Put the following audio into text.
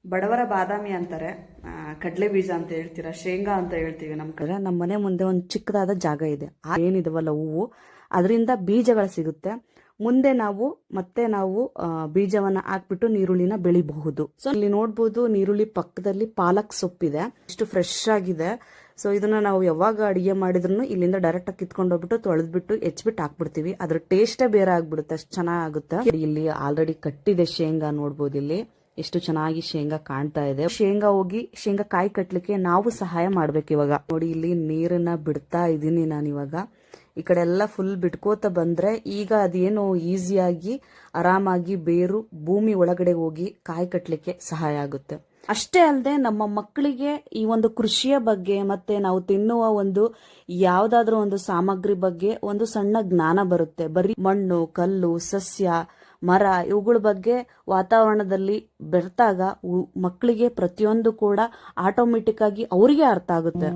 ಬಡವರ ಬಾದಾಮಿ ಅಂತಾರೆ, ಕಡಲೆ ಬೀಜ ಅಂತ ಹೇಳ್ತೀರಾ, ಶೇಂಗಾ ಅಂತ ಹೇಳ್ತೀವಿ ನಮ್ಮ ಕಡೆ. ನಮ್ಮ ಮನೆ ಮುಂದೆ ಒಂದು ಚಿಕ್ಕದಾದ ಜಾಗ ಇದೆ. ಏನಿದವಲ್ಲ ಹೂವು, ಅದರಿಂದ ಬೀಜಗಳು ಸಿಗುತ್ತೆ. ಮುಂದೆ ನಾವು ಬೀಜವನ್ನ ಹಾಕ್ಬಿಟ್ಟು ನೀರುಳ್ಳಿನ ಬೆಳಿಬಹುದು. ಸೊ ಇಲ್ಲಿ ನೋಡ್ಬೋದು, ನೀರುಳ್ಳಿ ಪಕ್ಕದಲ್ಲಿ ಪಾಲಕ್ ಸೊಪ್ಪಿದೆ, ಎಷ್ಟು ಫ್ರೆಶ್ ಆಗಿದೆ. ಸೊ ಇದನ್ನ ನಾವು ಯಾವಾಗ ಅಡಿಗೆ ಮಾಡಿದ್ರು ಇಲ್ಲಿಂದ ಡೈರೆಕ್ಟ್ ಆಗಿ ಕಿತ್ಕೊಂಡು ಹೋಗ್ಬಿಟ್ಟು ತೊಳೆದ್ಬಿಟ್ಟು ಹೆಚ್ಚಿಬಿಟ್ಟು ಹಾಕ್ಬಿಡ್ತೀವಿ. ಅದ್ರ ಟೇಸ್ಟೇ ಬೇರೆ ಆಗ್ಬಿಡುತ್ತೆ, ಅಷ್ಟು ಚೆನ್ನಾಗುತ್ತೆ. ಇಲ್ಲಿ ಆಲ್ರೆಡಿ ಕಟ್ಟಿದೆ ಶೇಂಗಾ, ನೋಡ್ಬೋದು ಇಲ್ಲಿ ಎಷ್ಟು ಚೆನ್ನಾಗಿ ಶೇಂಗಾ ಕಾಣ್ತಾ ಇದೆ. ಶೇಂಗಾ ಕಾಯಿ ಕಟ್ಲಿಕ್ಕೆ ನಾವು ಸಹಾಯ ಮಾಡ್ಬೇಕು. ಇವಾಗ ನೋಡಿ, ಇಲ್ಲಿ ನೀರನ್ನ ಬಿಡ್ತಾ ಇದೀನಿ ನಾನು. ಇವಾಗ ಈ ಕಡೆ ಎಲ್ಲ ಫುಲ್ ಬಿಟ್ಕೋತ ಬಂದ್ರೆ ಈಗ ಅದೇನು ಈಸಿಯಾಗಿ ಆರಾಮಾಗಿ ಬೇರು ಭೂಮಿ ಒಳಗಡೆ ಹೋಗಿ ಕಾಯಿ ಕಟ್ಲಿಕ್ಕೆ ಸಹಾಯ ಆಗುತ್ತೆ. ಅಷ್ಟೇ ಅಲ್ಲದೆ ನಮ್ಮ ಮಕ್ಕಳಿಗೆ ಈ ಒಂದು ಕೃಷಿಯ ಬಗ್ಗೆ ಮತ್ತೆ ನಾವು ತಿನ್ನುವ ಒಂದು ಯಾವ್ದಾದ್ರೂ ಒಂದು ಸಾಮಗ್ರಿ ಬಗ್ಗೆ ಒಂದು ಸಣ್ಣ ಜ್ಞಾನ ಬರುತ್ತೆ. ಬರೀ ಮಣ್ಣು, ಕಲ್ಲು, ಸಸ್ಯ, ಮರ ಇವುಗಳ ಬಗ್ಗೆ ವಾತಾವರಣದಲ್ಲಿ ಬೆರೆತಾಗ ಮಕ್ಕಳಿಗೆ ಪ್ರತಿಯೊಂದು ಕೂಡ ಆಟೋಮೆಟಿಕ್ ಆಗಿ ಅವರಿಗೆ ಅರ್ಥ ಆಗುತ್ತೆ.